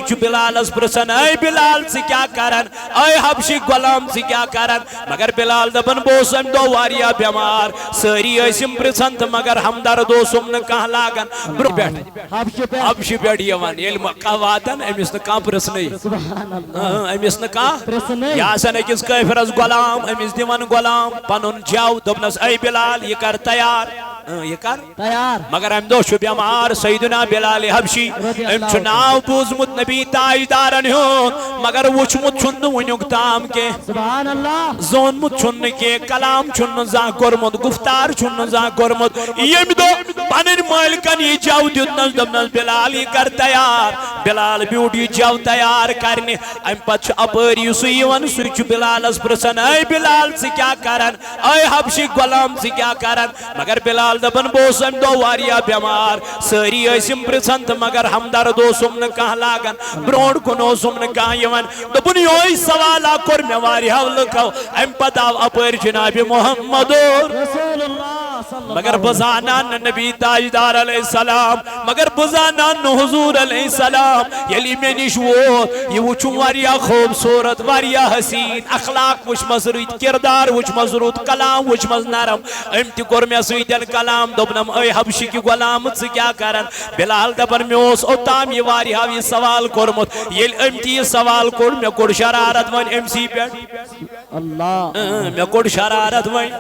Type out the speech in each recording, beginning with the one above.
سہ بلالس پرسن اے بلال ثہ کیا کران اے حبشی غلام ثہ کیا کران مگر بلال دپن بہس ام دہ واریاہ بیمار ساری ٲسِم پرژھان تہٕ مگر ہمدرد اوسُم نہٕ کانٛہہ لاگان برٛونٛہہ پٮ۪ٹھ حبشہِ پٮ۪ٹھ یِوان ییٚلہِ کانٛہہ واتان أمِس نہٕ کانٛہہ پرژھنٕے أمِس نہٕ کانٛہہ یہِ آسان أکِس کٲفرس غلام أمِس دِوان غلام پنُن جَو دوٚپنس اے بلال یہِ کر تیار یہ کر مگر ام دہ چھ بیمار سیدنا بلال حبشی ام چھ ناو بوزمت نبی تاجدارن ہوں مگر وچمت چھن ونیک تام کے سبحان اللہ زونمت چھن کے کلام چھن زاں کورمت گفتار چھن زاں کورمت یم دہ پنن مالکن یہ جو دتنس دپنس بلال یہ کر تیار بلال بیوٹ یہ جو تیار کرنے ام پتہ اپر یس یوان سہ بلالس پرژھان اے بلال ثہ کیا کران اے حبشی غلام ثہ کیا کران مگر بلال دپن بہس ام دہ واریاہ بیمار ساری ٲسِم پرژھان تہٕ مگر ہمدرد اوسُم نہٕ کانٛہہ لاگان برٛونٛٹھ کُن اوسُم نہٕ کانٛہہ یِوان دوٚپُن یہوے سوالا کوٚر مےٚ واریاہو لُکو امہِ پتہٕ آو اپٲرۍ جناب محمد مگر بہٕ زانان نہٕ نبی تاجدار علیہ السلام مگر بہٕ زانان نہٕ حضور علیہ السلام ییٚلہِ مےٚ نِش ووت یہِ وٕچھُم واریاہ خوٗبصوٗرت واریاہ حسیٖن اخلاق وٕچھمس رٕتۍ کردار وٕچھمس رُت کلام وٕچھمس نرم أمۍ تہِ کوٚر مےٚ سۭتۍ کلام دوٚپنم اے حبشی کی غلام ژٕ کیٛاہ کران بلال دپن مےٚ اوس اوٚتام یہِ واریاہو یہِ سوال کوٚرمُت ییٚلہِ أمۍ تہِ یہِ سوال کوٚر مےٚ کوٚر شرارت وۄنۍ أمسٕے پٮ۪ٹھ مےٚ کوٚر شرارت وۄنۍ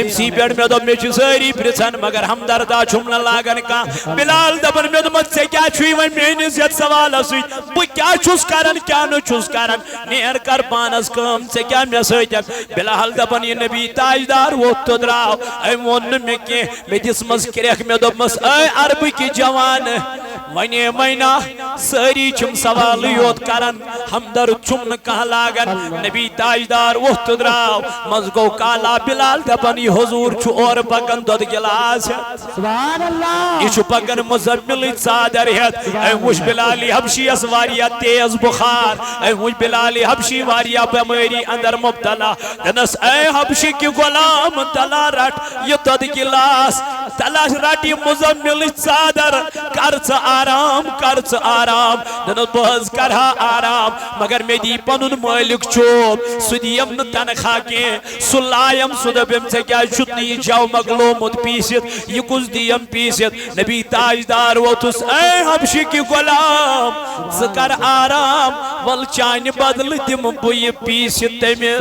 أمسٕے پٮ۪ٹھ مےٚ دوٚپ مےٚ چھِ سٲری پرژھان مگر ہمدردا چھُم نہٕ لاگان کانٛہہ بلال دپن مےٚ دوٚپمس ژےٚ کیٛاہ چھُے وۄنۍ میٲنِس یتھ سوالس سۭتۍ بہٕ کیٛاہ چھُس کران کیٛاہ نہٕ چھُس کران نیر کر پانس کٲم ژےٚ کیٛاہ مےٚ سۭتۍ بلال دپن یہِ نبی تاجدار ووٚتھ تہٕ درٛاو أمۍ ووٚن نہٕ مےٚ کینٛہہ مےٚ دِژمس کرٛیکھ مےٚ دوٚپمس اے عربٕکۍ جوان ونے مینا ساری چھم سوالٕے یوت کران ہمدرد چھم نہٕ کانٛہہ لاگان نبی تاجدار ووٚتھ تہٕ درٛاو منٛز گوٚو کالا بلال دپن یہِ حضوٗر چھُ اورٕ پکان دۄدٕ گِلاس ہٮ۪تھ سبحان اللہ یہِ چھُ پکان مُزمِلٕچ ژادر ہٮ۪تھ أمۍ وٕچھ بلال حبشیَس واریاہ تیز بُخار أمۍ وٕچھ بلال حبشی واریاہ بٮ۪مٲری اندر مبتلا دنس اے حبشی کی غلام تلا رٹ یہِ دۄدٕ گِلاس تلا رٹ یہِ مُزمِلٕچ ژادر کر ژٕ آرام کر ژٕ آرام دنس بہٕ حظ کرہا آرام مگر مےٚ دی پنُن مٲلِک چوب سُہ دِیم نہٕ تنخواہ کینٛہہ سُہ لایم سُہ دپیم ژےٚ کیٛازِ چھُتھ نہٕ یہِ جو مۄکلومُت پیٖسِتھ یہِ کُس دِیم پیٖسِتھ نبی تاجدار ووٚتھُس اے حبشی کی غلام ژٕ کر آرام ول چانہِ بدلہٕ دِمہٕ بہٕ یہِ پیٖسِتھ تٔمِس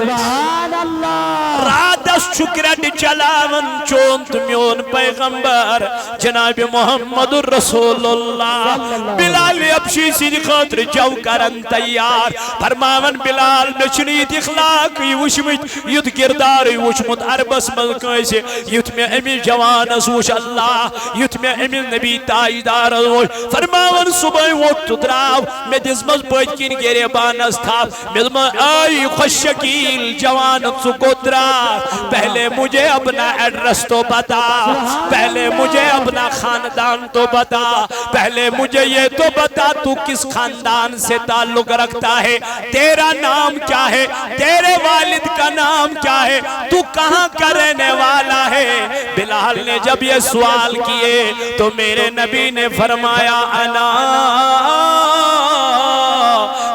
راتس چھُ کرٛٮ۪ٹہٕ چلاوان چون تہٕ میون پیغمبر جناب محمد رسول اللہ بلال حبشی سٕنٛدِ خٲطرٕ جو کران تیار فرماون بلال مےٚ چھُنہٕ یِتھ اخلاقٕے وٕچھمٕتۍ یُتھ کردارٕے وٕچھمُت عربس منٛز کٲنٛسہِ یُتھ مےٚ أمِس جوانس وٕچھ اللہ یُتھ مےٚ أمِس نبی تاجدارس وٕچھ فرماون صُبحٲے ووٚتھ تہٕ درٛاو مےٚ دِژمس پٔتۍ کِنۍ گریبانس تھپھ مےٚ دوٚپمس اے خۄش شکیٖل جوان ژٕ کوٚت درٛاکھ پہلے مجھے اپنا ایڈریس تو بتا پہلے مجھے اپنا خاندان تو بتا پہلے مجھے یہ تو بتا تو کس خاندان سے تعلق رکھتا ہے تیرا نام کیا ہے تیرے والد کا نام کیا ہے تو کہاں کا رہنے والا ہے بلال نے جب یہ سوال کیے تو میرے نبی نے فرمایا انا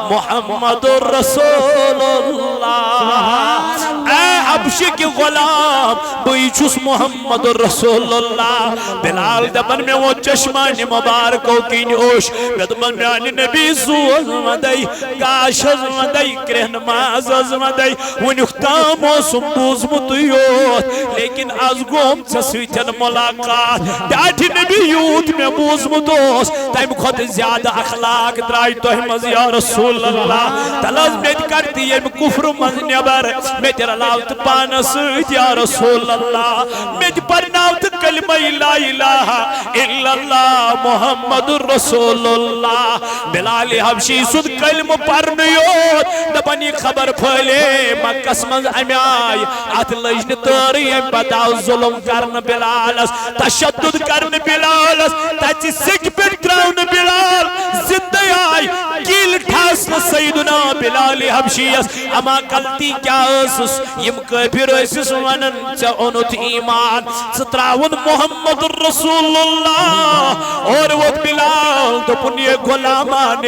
محمد رسول اللہ اے حبشی کی غلام بھئی چھس محمد رسول اللہ بلال دپن میں وہ چشمان مبارکو کی نوش میں دپن میانی نبی سوز مدائی کاشز مدائی کرہنماز از مدائی ونختام و سمبوز متیوت لیکن از گوم سسویتن ملاقات ڈاٹھی نبی یوت میں بوز مدوس تایم خود زیادہ اخلاق درائی توہمز یا رسول اللہ تلاز میت کرتی ہے کفر مزنبر میں تیرا لاوت پانس یا رسول اللہ میں پرناوت کلمہ لا الہ الا اللہ محمد رسول اللہ بلال حبشی سود کلمہ پرنیوت دپنی خبر پھلے مکس منز امیائی ات لجن تاری ام بتاو ظلم کرن بلالس تشدد کرن بلالس تاچی سکھ پر تراؤن بلال زندہ آئی کیل ٹھاسن سیدنا بلال حبشیس اما غلطی کیا اسس یم کافر اسس ونن ژے اونت ایمان ژٕ تراون محمد رسول اللہ اور وہ بلال دوپن یہ غلامان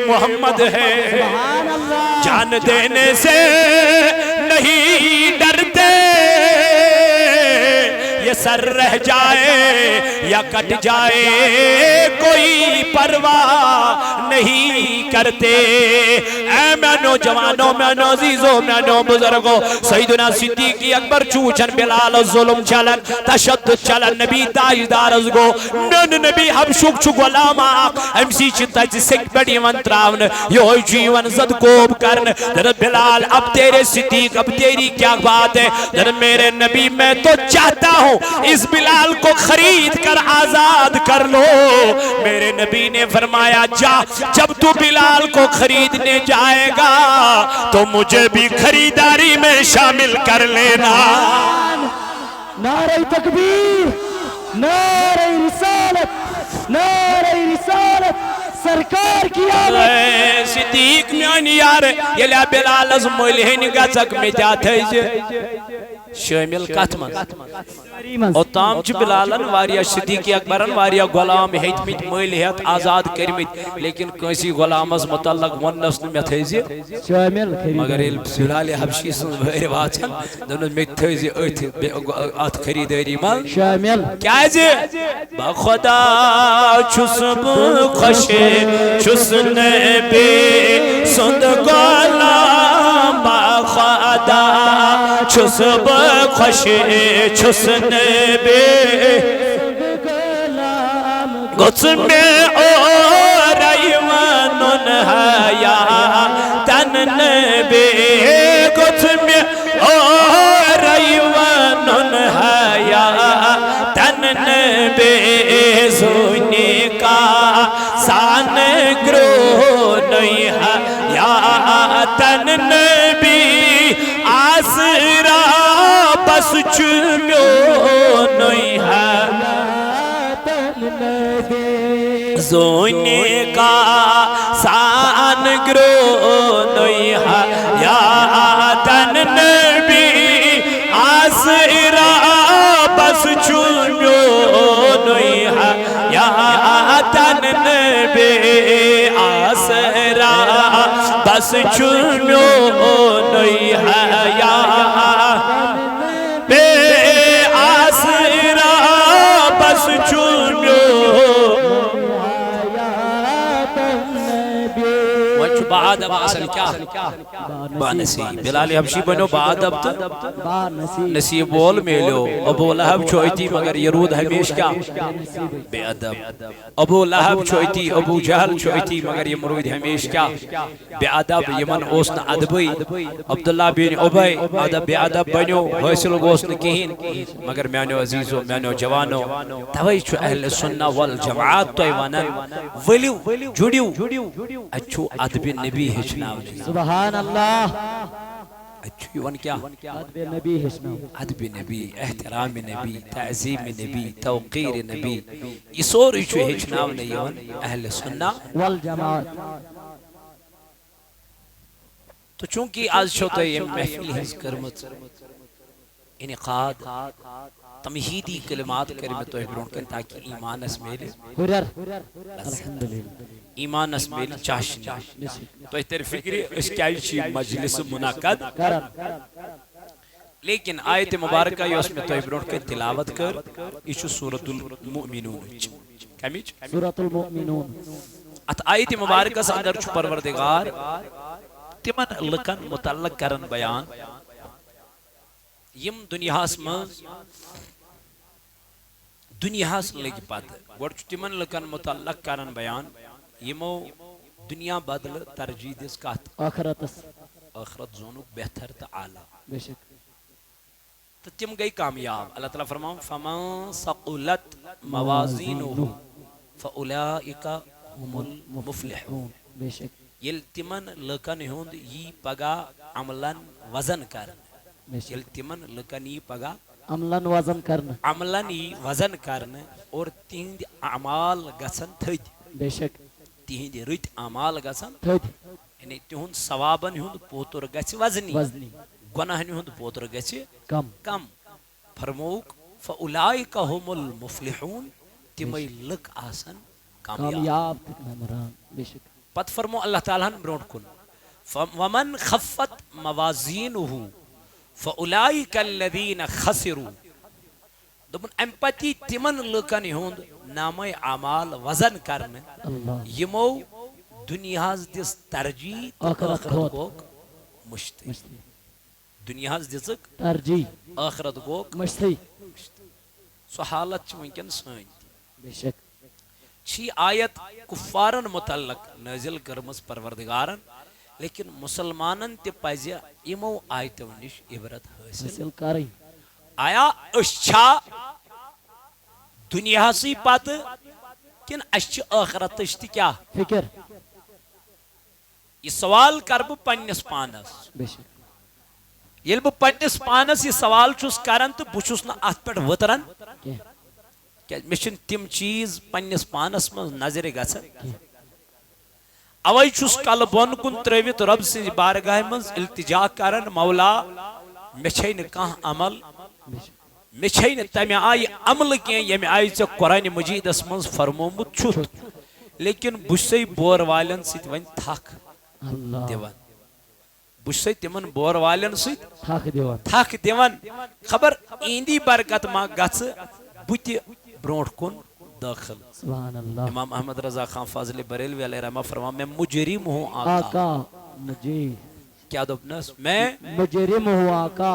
محمد ہے جان دینے سے نہیں ڈرتے یہ سر رہ جائے یا کٹ جائے کوئی پرواہ نہیں کرتے اے میں نوجوانوں میں عزیزوں میں بزرگوں سیدنا صدیق اکبر چوچن بلال ظلم چلن تشدد چلن نبی تاجدار از گو نن نبی حبشوک چو غلام آق امسی چنتا جسک بڑی من تراون یہ جیون زد کوب کرن در بلال اب تیرے صدیق اب تیری کیا بات ہے در میرے نبی میں تو چاہتا ہوں اس بلال کو خرید کر آزاد کر لو میرے نبی نے فرمایا جا جب تو بلال کو خریدنے جائے گا تو مجھے بھی خریداری میں شامل کر لینا نعرہ تکبیر نعرہ رسالت سرکار کی آمد صدیق میانی یار یلیا بلال از ملہن گزک میں جاتے جے شامل کتمن اوتام چھ بلالن واریا صدیق اکبرن واریا غلام ہیتمت ملہت آزاد کرمت لیکن کسی غلامس متعلق ونس نہ تھیزی شامل مگر بلال حبشی سن بہر واتن دونوں میں تھیزی ات خریداری مال شامل کیا جی بخدا چھس خوش چھس نبی سند غلام بخدا چھس خوش چھس نبی گوچ میں اور ایوانن حیا تن نبی گوچ میں اور ایوانن حیا تن نبی زونی کا سان گرو نہیں حیا تن نبی آسرا بس چمیو نہیں ہے زونے کا سان گرو نہیں ہے یا تن نبی آسرا بس چمیو نہیں ہے یا تن نبی آسرا بس چمیو نہیں ہے یا بے آسرا بس چمیو بعد اب اصل کیا با نصیب بلال حبشی بنو بعد اب نصیب بول میلو ابو لہب چھوئیتی مگر یرود ہمیش کیا بے ادب ابو لہب چھوئیتی ابو جہل چھوئیتی مگر یہ مرود ہمیش کیا بے ادب یمن اوسن ادبی عبداللہ بن عبی ادب بے ادب بنو حاصل گوسن کہین مگر میانو عزیزو میانو جوانو توئی چھو اہل سنہ والجماعت تو ایوانن ولیو جڑیو اچھو ادب نبی ہچناو سبحان اللہ اچھو یون کیا ادب نبی ہچناو ادب نبی احترام نبی تعظیم نبی توقیر نبی یہ سوری چھو ہچناو نیون اہل سنہ والجماعت تو چونکہ آج چھوٹا یہ محفل ہز کرمت انعقاد تمہیدی کلمات کرمت تو اگرون کن تاکہ ایمان اس میلے الحمدللہ ایمان اس میلے چاشنی تو اس طرح فکری اس کیا چی مجلس منعقد لیکن آیت مبارکہ یہ اس میں تو اگرون کن تلاوت کر یہ سورة المؤمنون کمیچ سورة المؤمنون ات آیت مبارکہ سے اندر چھو پروردگار تمن لکن متعلق کرن بیان یم دنیاس مز دنیاس لگی پات گوڑ چھو تمن لکن متعلق کرن بیان یمو دنیا بدل ترجیح دس کات آخرت زونک بہتر تا عالی بے شک تو تم گئی کامیاب اللہ تعالیٰ فرماؤں فَمَن ثَقُلَتْ مَوَازِينُهُ فَأُولَئِكَ هُمُ الْمُفْلِحُونَ بے شک یل تمن لکن ہوند یہ پگا عملاً وزن کرن یل تمن لکن یہ پگا عملاً وزن کرن عملاً یہ وزن کرن اور تیند اعمال گسن تھج بے شک تہندِ رٕتۍ اعمال گژھن تھٔدۍ یعنی تِہُنٛد ثوابن ہُنٛد پوتُر گژھِ وزنی وزنی گۄناہن ہُنٛد پوتُر گژھِ کم کم فرمووُکھ فَأُولَٰئِکَ هُمُ الْمُفْلِحُونَ تِمَے لُکھ آسن کامیاب کامیاب تہٕ کامران بے شک پتہٕ فرمو اللہ تعالیٰ ہن برونٛٹھ کُن وَمَنْ خَفَّتْ مَوَازِينُهُ فَأُولَٰئِکَ الَّذِينَ خَسِرُوا دوٚپُن اَمہِ پتہٕ یی تِمن لُکن ہُنٛد نامے اعمال وزن کرنہٕ اللہ یِمو دُنیاہس دِژ ترجیح تہٕ ٲخرت ٲخرت کھۄتہٕ گوٚوکھ مُشتٕے مٔشتٕے دُنیاہس دِژٕکھ ترجیح ٲخرت گوٚوکھ مٔشتٕے سۄ حالت چھِ وٕنکٮ۪ن سٲنۍ تہِ بے شک چھِ یہِ آیت کُفارن متعلق نٲزِل کٔرمٕژ پروردگارن لیکن مُسلمانن تہِ پزِ یِمو آیتو نِش عبرت حٲصِل حٲصِل کرٕنۍ آیا أسۍ چھا دُنیاہسٕے پتہٕ کِنہٕ اَسہِ چھِ ٲخرتٕچ تہِ کیٛاہ فکر یہِ سوال کرٕ بہٕ پننِس پانس بے شک ییٚلہِ بہٕ پننِس پانس یہِ سوال چھُس کران تہٕ بہٕ چھُس نہٕ اتھ پٮ۪ٹھ وٕتران کینٛہہ کیٛازِ مےٚ چھِنہٕ تِم چیٖز پننِس پانس منٛز نظرِ گژھان اوے چھُس کلہٕ بۄن کُن ترٲوِتھ رۄب سٕنٛزِ بارگاہہِ منٛز التجا کران مولا مےٚ چھے نہٕ کانٛہہ عمل بے شک مےٚ چھے نہٕ تمہِ آیہِ عملہٕ کینٛہہ ییٚمہِ آیہِ ژےٚ قرآنِ مجیٖدس منٛز فرمومُت چھُتھ لیکن بہٕ چھُسے بور والٮ۪ن سۭتۍ وۄنۍ تھکھ اللہ دِوان بہٕ چھُسے تِمن بور والٮ۪ن سۭتۍ تھکھ دِوان تھکھ دِوان خبر اِہنٛدی برکت ما گژھٕ بہٕ تہِ برونٛٹھ کُن دٲخل سبحان اللہ امام احمد رضا خان فاضل بریلوی علیہ رحمہ فرمان میں مجرم ہوں آقا آقا مجھے کیا دوپنس میں مجرم ہوں آقا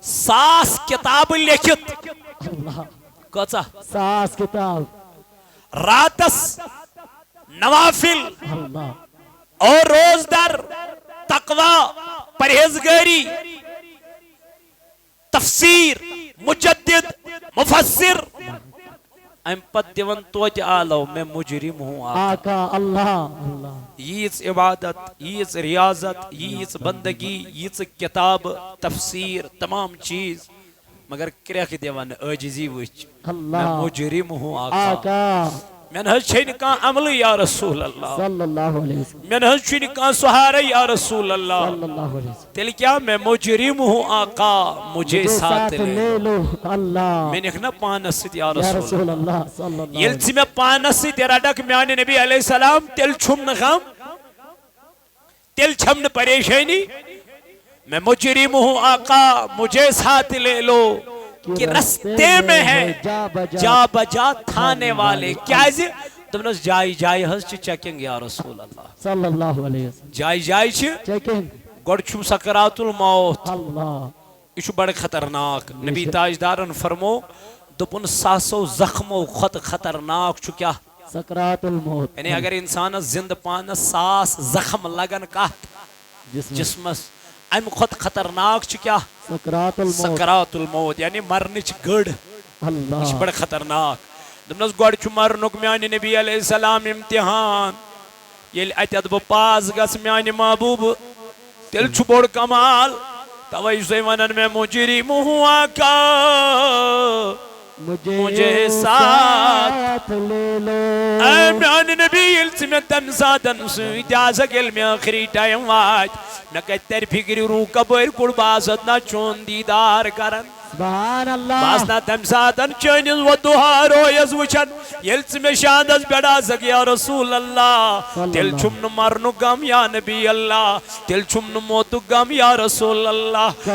100 کتاب لیکھت اللہ کۭژاہ 100 کتاب راتس نوافل اللہ اور روز در تقوی پرہیزگاری تفسیر مجدد مفسر ام پت دیون توتہ آلو میں مجرم ہوں آقا آقا اللہ اللہ ییژ عبادت ییژ ریاضت ییژ بندگی ییژ کتاب تفسیر تمام چیز مگر کرکھ دیون عاجزی وچ میں اللہ مجرم ہوں آقا آقا میں نہ چھن کان عمل یا رسول اللہ صلی اللہ علیہ وسلم میں نہ چھن کان سہارا یا رسول اللہ صلی اللہ علیہ وسلم تیل کیا میں مجرم ہوں آقا مجھے ساتھ لے لے لو اللہ میں نکھنا پانس ست یا یا رسول رسول اللہ صلی اللہ علیہ یل میں پانس ست رٹک میانے نبی علیہ السلام تیل چھم نہ غم تیل چھم نہ پریشانی میں مجرم ہوں آقا مجھے ساتھ لے لو کہ رستے میں ہے جا بجا تھانے والے کیازِ دمنس جائی جائی ہز چھ چیکنگ یا رسول اللہ صلی اللہ علیہ وسلم جائی جائی چھ چیکنگ گوڑ چھم سکرات الموت اللہ یہ بڑا خطرناک نبی تاجدارن فرمو دپن ساسو زخمو خط خطرناک چھ کیا سکرات الموت یعنی اگر انسان زند پانس 100 زخم لگن کات جسمس ام خط خطرناک چھ کیا سکرات الموت سکرات الموت یعنی مرنچ گڑ اللہ یہ بڑا خطرناک دمنس گوڑ چھ مرنک میانی نبی علیہ السلام امتحان یل اتیت بہ پاس گس میانی محبوب تیل چھ بوڑ کمال توئی سے ونن میں مجرم ہوں آقا مجھے ساتھ لے لو اے میانی نبی یل میں تم ساتن سویت آسک یل میں آخری ٹائم واج میں کہت تیر فکری روح کبیر کڑ باسد نہ چون دیدار کرن سبحان اللہ باسنا تم ساتن چینز و دوہارو یز وچن یلچ میں شادز بیڑا سک یا رسول اللہ تل چھم مرنو گم یا نبی اللہ تل چھم موتو گم یا رسول اللہ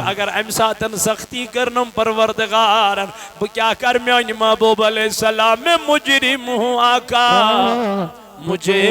اگر ام ساتن سختی کرنم پروردگارن بہ کیا کر میانی محبوب علیہ السلام میں مجرم ہوں آقا مجھے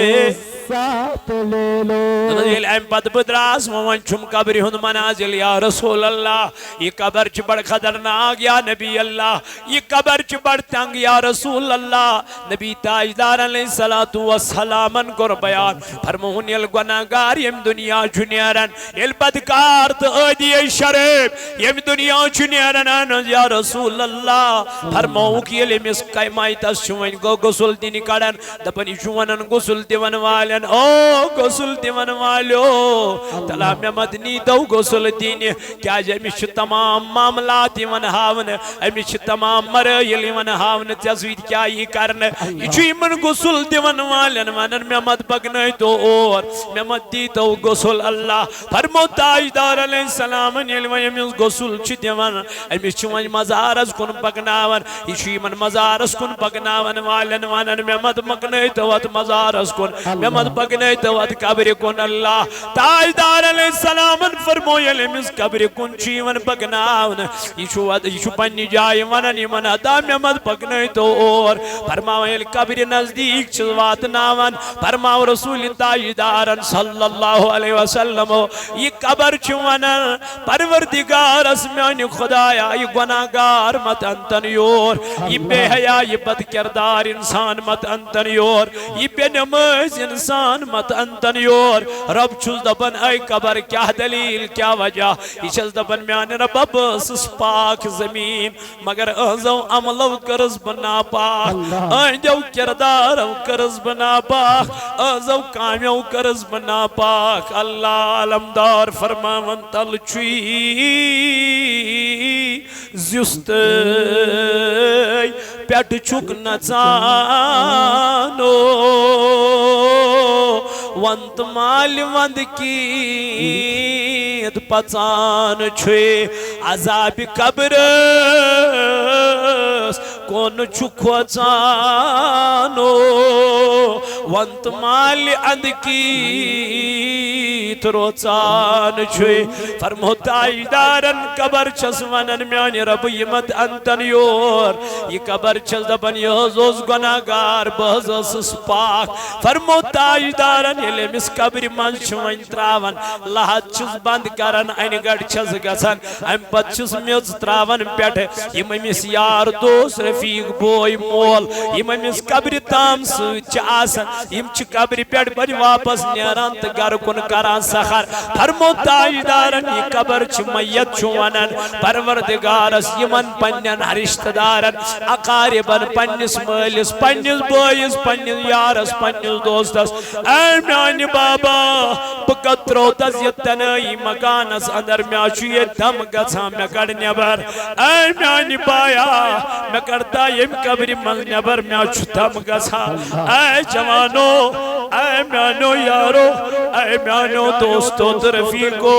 ساتھ لے لو یل ام پت بدراس ون چھم قبر ہند منازل یا رسول اللہ یہ قبر چھ بڑ خطرناک یا نبی اللہ یہ قبر چھ بڑ تنگ یا رسول اللہ نبی تاجدار علیہ السلام کر بیان فرمون یل گناہگار یم دنیا چھ نیرن یل بدکار تو عادی شریف یم دنیا چھ نیرن یا رسول اللہ فرموک یل مس قیمائتس چھ ون گو غسل دن کڑن دپن یہ چھ ونن غسل دون والے والن او غسل دیون والو تلا میں مدنی دو غسل دین کیا امس تمام معاملات یون ہاون امس تمام مرائل یون ہاون ژےٚ کیا یہ کرن یہ غسل دیون والن ونن میں مت پکنائی تو اور میں مت دی تو غسل اللہ فرمو تاجدار علیہ السلام یل امس غسل دیون امس مزارس کن پکناون یہ مزارس کن پکناون والن ونن میں مت پکنائی تو ات مزارس کن میں مت پکنائی تو ات قبر کن اللہ تاجدار علیہ السلام فرمو یل امس قبر کن چیون پکناون یہ پنی جائے ونن یمن ادا میں مت پکنائی تو اور فرماو یل قبر نزدیک چھ واتناون فرماو رسول تاجدارن صلی اللہ علیہ وسلم یہ قبر چھ ونن پروردگار اسمیان خدایا یہ گناہگار مت انتن یور یہ بے حیا یہ بد کردار انسان مت انتن یور یہ بے نماز انسان مت انتن یور رب چھس دبن اے قبر کیا دلیل کیا وجہ یہ چھس دبن میان رب بس پاک زمین مگر ازو عملو کرز بنا پاک اندو کردارو کرز بنا پاک ازو کامیو کرز بنا پاک اللہ علمدار فرماون تل چوی زیست پیٹ چک نچانو وانت مال وند کی پچان چھوئے عذاب قبر کون چھکو چانو وانت مال اند کی تروچان چھوئے فرمو تاجدارن قبر چھس ونن میانی رب یمت انتن یور یہ قبر چھس دبن یوزوز گناہگار بہزوس پاک فرمو تاجدارن یلی مس قبر من چھوئن تراون لحد چھس بند کرن این گڑ چھس گسن ام پت چھس میوز تراون پیٹ یم مس یار دوست رفیق بوئی مول یم مس قبر تام سوچ آسن یم چھ قبر پیٹ بڑی واپس نیران تا گر کن کران سخر فرمو تاجدارن یہ قبر چھ میت چھوانن پروردگارس یمن پنین رشتہ دارن اقاربن پنیس مالس پنیس بوئیس پنیس یارس پنیس دوستس اے میانی بابا بکترو تزیتنائی مکانس اندر میاچو یہ دم گھا میں کڑ نیبر اے میانی بایا میں کرتا یم قبر من نیبر میاچو دم گھا اے جوانو اے میانو یارو اے میانو دوستو ترفیقو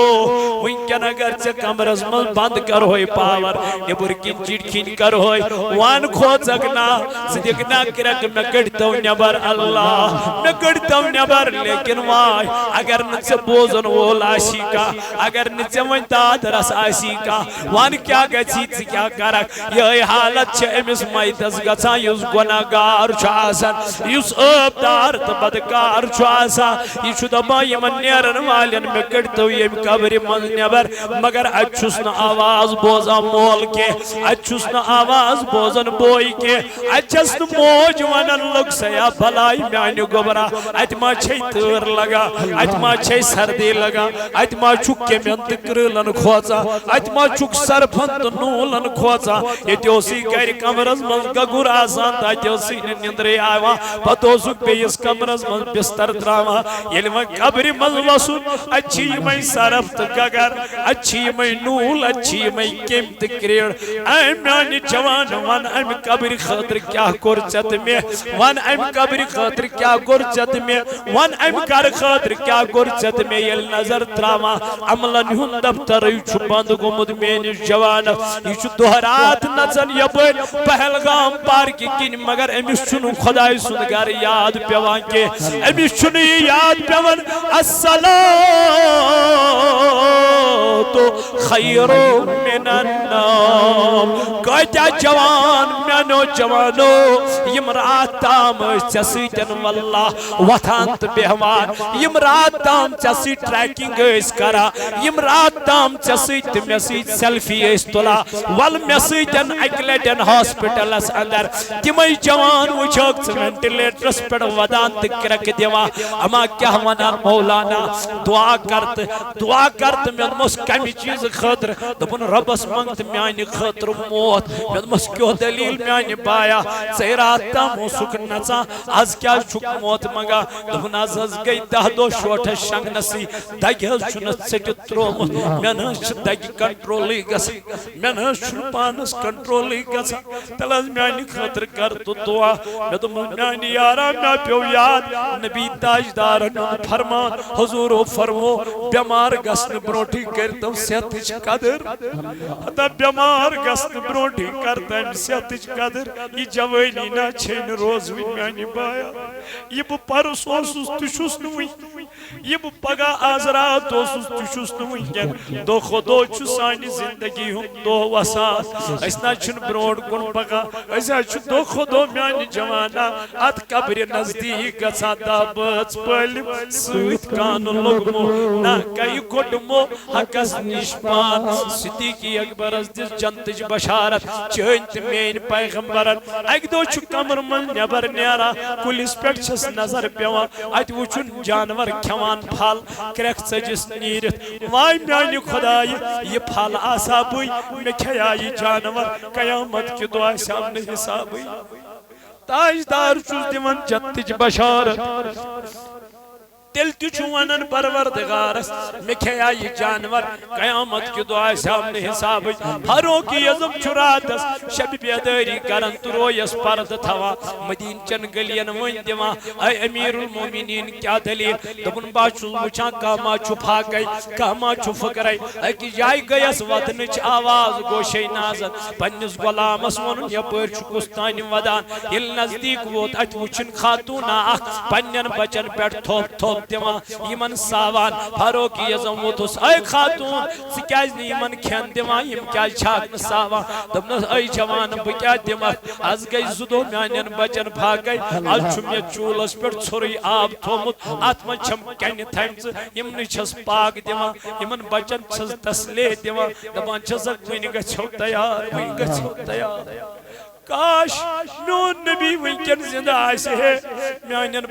ونکن اگر چه کمرز من بند کر ہوئی پاور نیبر کن چیٹ کن کر ہوئی وان کھو زگنا صدقنا کرک میں کڑتا ہوں نیبر اللہ میں کڑتا ہوں نیبر لیکن وائی اگر نچے بوزن وول آشی کا اگر نچے ونتاد رس آشی کا وان کیا گچیت کیا کرک یہ حالت چھے امس مائتس گچا یوز گناہگار چھاسن یوز ابدار تبدکار چھاسن یہ چھو دبا یمن نیرن والین میں کڑتا ہوں یہ قبر من نیبر مگر اچھوس نا آواز بوزا مول کے اچھوس نا آواز بوزن بوئی کے اچھس نا موج ونن لگ سیا بلائی میانی گبرا اچھ ما چھے تر لگا اچھ ما چھے سردی لگا اچھ ما چھک کے منت کرلن کھوچا اچھ ما چھک سرپنت نولن کھوچا یہ تیوسی گھر کمرز من گگر آسان تا تیوسی نندری آئیوا پتوسو پیس کمرز من بستر دراما یلی من قبر من وسن اچھی میں سرفت گگر اچھی میں نول اچھی میں کمت کریڑ اے میانی جوان وان ام قبر خاطر کیا کرچت میں وان ام قبر خاطر کیا کرچت میں وان ام کر خاطر کیا کرچت میں یل نظر تراما عملن ہن دفتر یچ بند گمد میں جوان یچ دہرات نظر یبر پہلگام پارک کن مگر امس چھن خدای سن گھر یاد پیوان کے امس چھن یاد پیوان تو خیر من النوم کتا جوان میانو جوانو یم رات تام چسیتن واللہ وطانت بہوان یم رات تام چسی ٹریکنگ اس کرا یم رات تام چسیت میسیت سیلفی اس تولا وال میسیتن اکلیٹن ہاسپٹل اس اندر تیمائی جوان وچھوک وینٹیلیٹرس پر ودانت کرک دیوا اما کیا ونا مولانا دعا کرت من مس کمی چیز خاطر دپن ربس منگت میانی خطر موت میں دمس کیو دلیل میانی بایا ژے رات تام اوسُکھ نژان آز کیا چھُکھ موت منگا دوٚپُن آز حظ گٔے 10 دۄہ شوٹھس شنگنسٕے دگہِ حظ چھُنس ژٔٹِتھ ترومُت مےٚ نہ حظ چھِ دگہِ کنٹرولٕے گژھان مےٚ نہ حظ چھُنہٕ پانس کنٹرولٕے گژھان تیٚلہِ حظ میانہِ خٲطرٕ کر تہٕ دعا مےٚ دوٚپمس میانہِ یارا مےٚ پیوٚو یاد نبی تاجدارن ہُنٛد فرمان حضوٗرو فرمو بٮ۪مار گژھنہٕ برونٛٹھٕے کٔرۍتو صحتٕچ قدر ہتا بٮ۪مار گژھنہٕ برونٛٹھٕے کر تمہِ صحتٕچ قدر یہِ جوٲنی نہ چھے نہٕ روزوٕنۍ میانہِ بایا یہِ بہٕ پرُس اوسُس تہِ چھُس نہٕ وٕنۍ یہِ بہٕ پگاہ آز رات اوسُس تہِ چھُس نہٕ وٕنکٮ۪ن دۄہ کھۄتہٕ دۄہ چھُ سانہِ زندگی ہُنٛد دۄہ وسان أسۍ نہ چھِنہٕ برونٛٹھ کُن پکان أسۍ حظ چھِ دۄہ کھۄتہٕ دۄہ میانہِ جوانا اتھ قبرِ نزدیٖک گژھان 10 بٲژ پٲلِم سۭتۍ کانہٕ لوٚگمو نہ کَیہِ کوٚٹمو حقس نِش پان صدیقی اکبرس دِژ جنتٕچ بشارت چٲنۍ تہٕ میٲنۍ پیغمبرن اکہِ دۄہ چھُ کمرٕ منٛز نٮ۪بر نیران کُلِس پٮ۪ٹھ چھس نظر پیوان اتہِ وٕچھُن جانور کھٮ۪وان پھل کرٛٮ۪کھ ژٔجِس نیٖرِتھ واے میانہِ خۄدایہِ یہِ پھل آسا بٕے مےٚ کھیٚیا یہِ جانور قیامت کہِ دۄہ آسیٛام نہٕ حسابٕے تاجدار چھُس دِوان جنتٕچ بشارت تیٚلہِ تہِ چھُ ونان پروردگارس مےٚ کھیٚیا یہِ جانور قیامت کہِ دۄہ آسیٛام نہٕ حسابٕے فاروق اعظم چھُ راتس شب بیدٲری کران تہٕ رویس پردٕ تھاوان مدیٖنہٕ چٮ۪ن گلین ؤنۍ دِوان اے امیر المومنین کیٛاہ دلیٖل دوٚپُن بہٕ چھُس وٕچھان کانٛہہ ما چھُ پھاکے کانٛہہ ما چھُ پھٕکرے أکِس جایہِ گٔیس وتنٕچ آواز گوشے نازن پننِس غلامس ووٚنُن یپٲرۍ چھُ کُس تانہِ ودان ییٚلہِ نزدیٖک ووت اتہِ وٕچھِن خاتوٗنا اکھ پننٮ۪ن بچن پٮ۪ٹھ تھوٚپ تھوٚپ دِوان یمن ساوان فاروق اعظم ووتُس اے خاتون ژٕ کیٛازِ نہٕ یمن کھٮ۪ن دِوان یم کیٛازِ چھکھ نہٕ ساوان دوٚپنس اے جوان بہٕ کیٛاہ دِمکھ آز گٔے 2 دۄہ میانٮ۪ن بچن پھاکے آز چھُ مےٚ چوٗلس پٮ۪ٹھ ژھوٚرُے آب تھوٚمُت اتھ منٛز چھم کَنہِ تھٲمژٕ یمنٕے چھس پاک دِوان یمن بچن چھس تسلے دِوان دپان چھسکھ وُنہِ گژھو تیار وُنہِ گژھو تیار کاش میون نبی وٕنکٮ۪ن زندٕ آسہِ ہے میانٮ۪ن